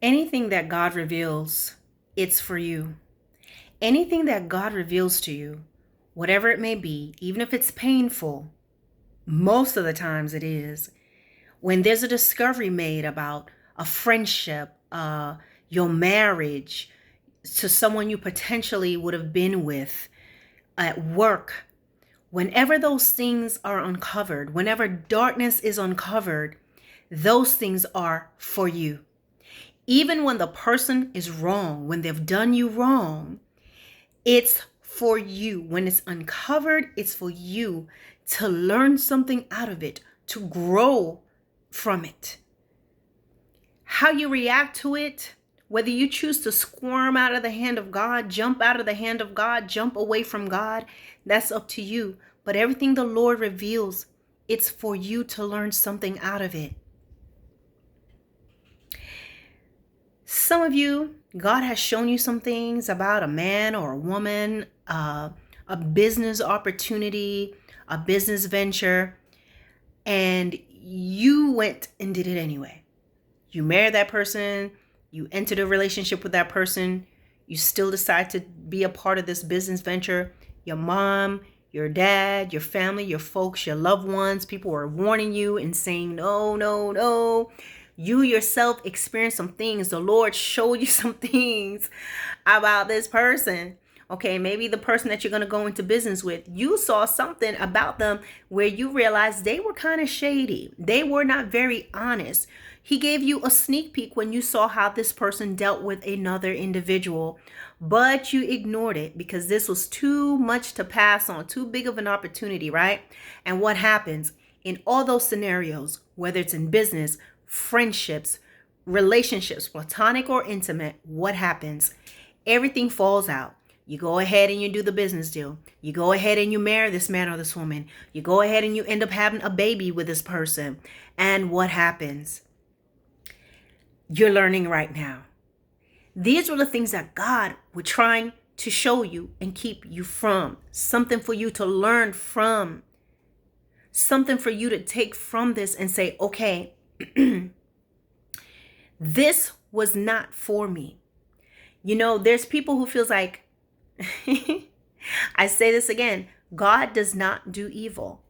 Anything that God reveals, it's for you. Anything that God reveals to you, whatever it may be, even if it's painful, most of the times it is. When there's a discovery made about a friendship, your marriage, to someone you potentially would have been with at work, whenever those things are uncovered, whenever darkness is uncovered, those things are for you. Even when the person is wrong, when they've done you wrong, it's for you. When it's uncovered, it's for you to learn something out of it, to grow from it. How you react to it, whether you choose to squirm out of the hand of God, jump out of the hand of God, jump away from God, that's up to you. But everything the Lord reveals, it's for you to learn something out of it. Some of you, God has shown you some things about a man or a woman, a business opportunity, a business venture, and you went and did it anyway. You married that person, you entered a relationship with that person, you still decide to be a part of this business venture. Your mom, your dad, your family, your folks, your loved ones, people were warning you and saying, no, no, no. You yourself experienced some things. The Lord showed you some things about this person. Okay, maybe the person that you're going to go into business with, you saw something about them where you realized they were kind of shady. They were not very honest. He gave you a sneak peek when you saw how this person dealt with another individual, but you ignored it because this was too much to pass on, too big of an opportunity, right? And what happens in all those scenarios, whether it's in business, friendships, relationships, platonic or intimate, what happens? Everything falls out. You go ahead and you do the business deal. You go ahead and you marry this man or this woman. You go ahead and you end up having a baby with this person. And what happens? You're learning right now. These were the things that God was trying to show you and keep you from. Something for you to learn from. Something for you to take from this and say, okay, this was not for me. You know, there's people who feels like, I say this again, God does not do evil.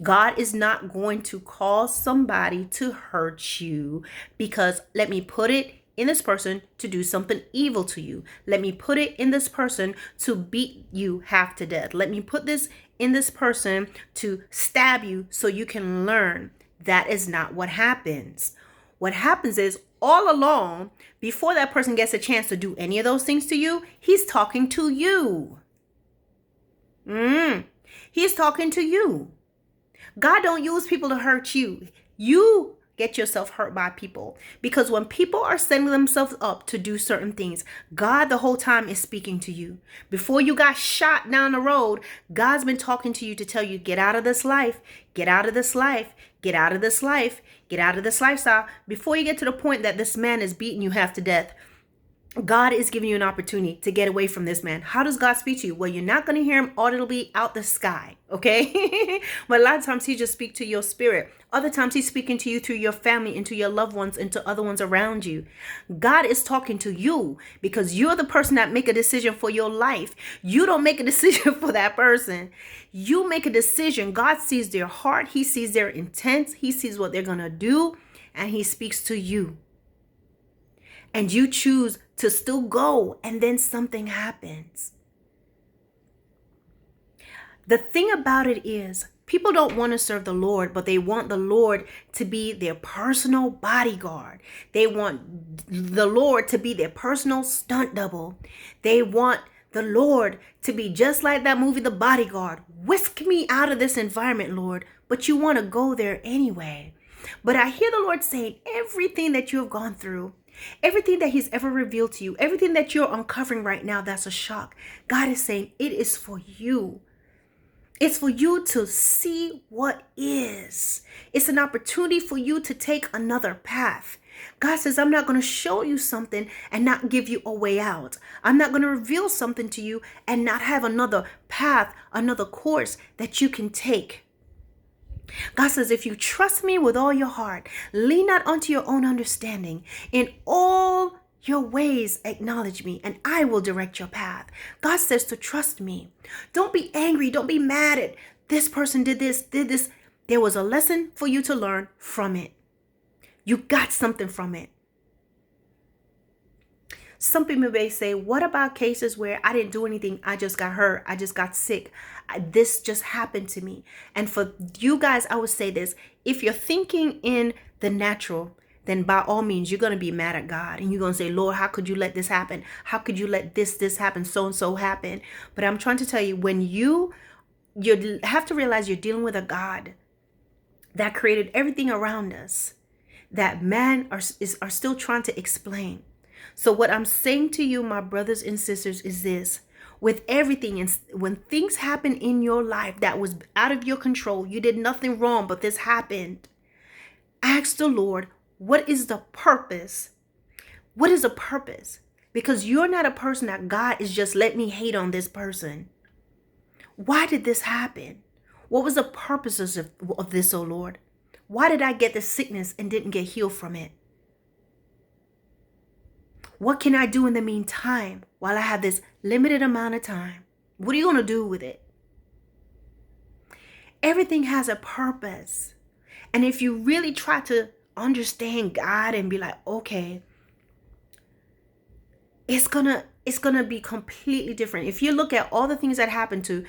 God is not going to cause somebody to hurt you because let me put it in this person to do something evil to you. Let me put it in this person to beat you half to death. Let me put this in this person to stab you so you can learn. That is not what happens. What happens is all along, before that person gets a chance to do any of those things to you, he's talking to you. He's talking to you. God don't use people to hurt you. You get yourself hurt by people. Because when people are setting themselves up to do certain things, God the whole time is speaking to you. Before you got shot down the road, God's been talking to you to tell you, get out of this life, get out of this life, get out of this life, get out of this lifestyle. Before you get to the point that this man is beating you half to death, God is giving you an opportunity to get away from this man. How does God speak to you? Well, you're not going to hear him audibly out the sky, okay? But a lot of times he just speaks to your spirit. Other times he's speaking to you through your family and to your loved ones and to other ones around you. God is talking to you because you're the person that make a decision for your life. You don't make a decision for that person. You make a decision. God sees their heart. He sees their intent. He sees what they're going to do, and he speaks to you. And you choose to still go, and then something happens. The thing about it is, people don't want to serve the Lord, but they want the Lord to be their personal bodyguard. They want the Lord to be their personal stunt double. They want the Lord to be just like that movie, The Bodyguard. Whisk me out of this environment, Lord, but you want to go there anyway. But I hear the Lord saying, everything that you have gone through, everything that he's ever revealed to you, everything that you're uncovering right now, that's a shock. God is saying it is for you. It's for you to see what is. It's an opportunity for you to take another path. God says, I'm not going to show you something and not give you a way out. I'm not going to reveal something to you and not have another path, another course that you can take. God says, if you trust me with all your heart, lean not unto your own understanding. In all your ways acknowledge me, and I will direct your path. God says to trust me. Don't be angry. Don't be mad at this person did this, did this. There was a lesson for you to learn from it. You got something from it. Some people may say, what about cases where I didn't do anything? I just got hurt. I just got sick. This just happened to me. And for you guys, I would say this. If you're thinking in the natural, then by all means, you're going to be mad at God. And you're going to say, Lord, how could you let this happen? How could you let this happen? So and so happen. But I'm trying to tell you, when you have to realize you're dealing with a God that created everything around us, that man are still trying to explain. So what I'm saying to you, my brothers and sisters, is this. With everything, and when things happen in your life that was out of your control, you did nothing wrong, but this happened. Ask the Lord, what is the purpose? What is the purpose? Because you're not a person that God is just, let me hate on this person. Why did this happen? What was the purposes of this, oh Lord? Why did I get this sickness and didn't get healed from it? What can I do in the meantime while I have this limited amount of time? What are you going to do with it? Everything has a purpose. And if you really try to understand God and be like, okay, it's gonna be completely different. If you look at all the things that happened to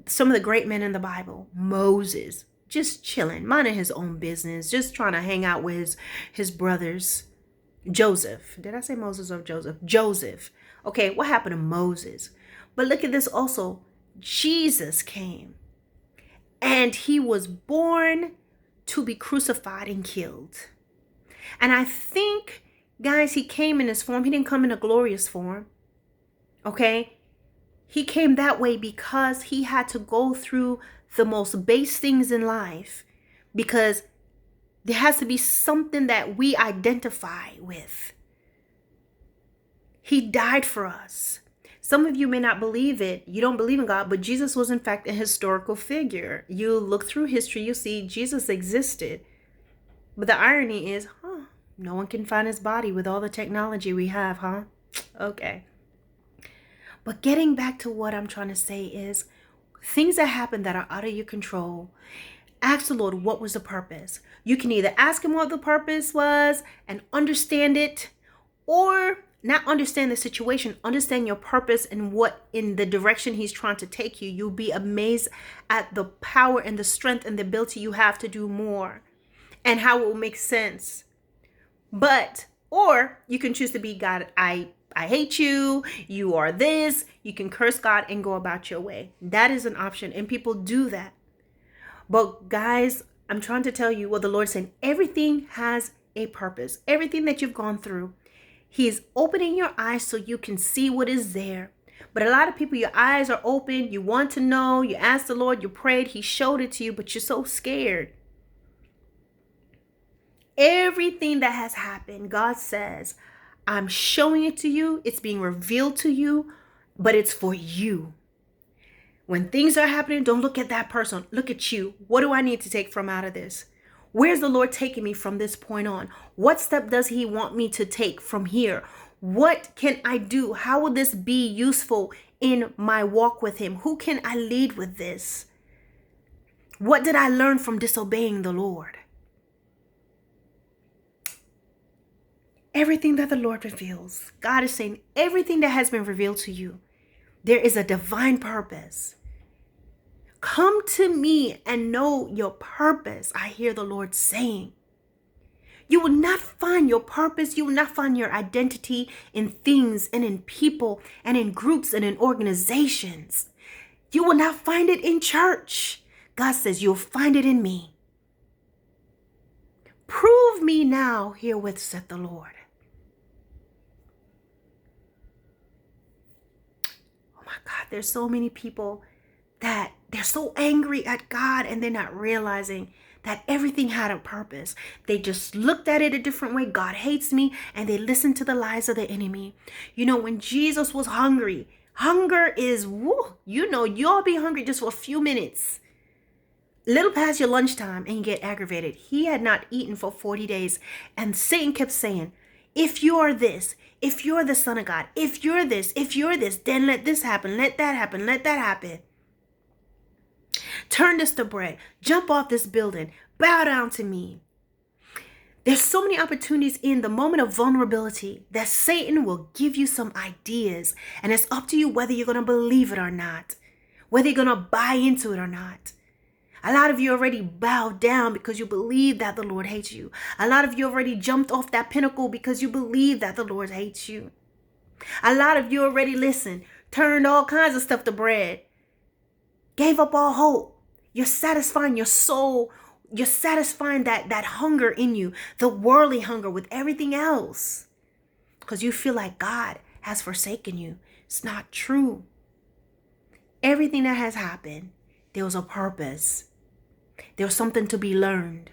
some of the great men in the Bible, Moses, just chilling, minding his own business, just trying to hang out with his brothers. Joseph. Did I say Moses or Joseph? Joseph. Okay, what happened to Moses? But look at this also. Jesus came and he was born to be crucified and killed. And I think, guys, he came in his form. He didn't come in a glorious form. Okay? He came that way because he had to go through the most base things in life, because there has to be something that we identify with. He died for us. Some of you may not believe it. You don't believe in God, but Jesus was in fact a historical figure. You look through history, you see Jesus existed. But the irony is, no one can find his body with all the technology we have, huh? Okay. But getting back to what I'm trying to say is, things that happen that are out of your control, ask the Lord, what was the purpose? You can either ask him what the purpose was and understand it, or not understand the situation, understand your purpose and what in the direction he's trying to take you. You'll be amazed at the power and the strength and the ability you have to do more and how it will make sense. Or you can choose to be, God, I hate you. You are this. You can curse God and go about your way. That is an option. And people do that. But guys, I'm trying to tell you what the Lord's saying. Everything has a purpose. Everything that you've gone through, he's opening your eyes so you can see what is there. But a lot of people, your eyes are open. You want to know. You asked the Lord. You prayed. He showed it to you, but you're so scared. Everything that has happened, God says, I'm showing it to you. It's being revealed to you, but it's for you. When things are happening, don't look at that person. Look at you. What do I need to take from out of this? Where's the Lord taking me from this point on? What step does he want me to take from here? What can I do? How will this be useful in my walk with him? Who can I lead with this? What did I learn from disobeying the Lord? Everything that the Lord reveals, God is saying, everything that has been revealed to you, there is a divine purpose. Come to me and know your purpose, I hear the Lord saying. You will not find your purpose. You will not find your identity in things and in people and in groups and in organizations. You will not find it in church. God says you'll find it in me. Prove me now herewith, saith the Lord. Oh my God, there's so many people that they're so angry at God and they're not realizing that everything had a purpose. They just looked at it a different way. God hates me, and they listened to the lies of the enemy. You know, when Jesus was hungry, hunger is, you'll be hungry just for a few minutes. little past your lunchtime and you get aggravated. He had not eaten for 40 days. And Satan kept saying, if you are this, if you're the Son of God, if you're this, then let this happen, let that happen, let that happen. Turn this to bread. Jump off this building. Bow down to me. There's so many opportunities in the moment of vulnerability that Satan will give you some ideas. And it's up to you whether you're going to believe it or not, whether you're going to buy into it or not. A lot of you already bowed down because you believe that the Lord hates you. A lot of you already jumped off that pinnacle because you believe that the Lord hates you. A lot of you already, turned all kinds of stuff to bread. Gave up all hope. You're satisfying your soul. You're satisfying that hunger in you, the worldly hunger, with everything else. Because you feel like God has forsaken you. It's not true. Everything that has happened, there was a purpose. There was something to be learned.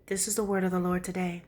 This is the word of the Lord today.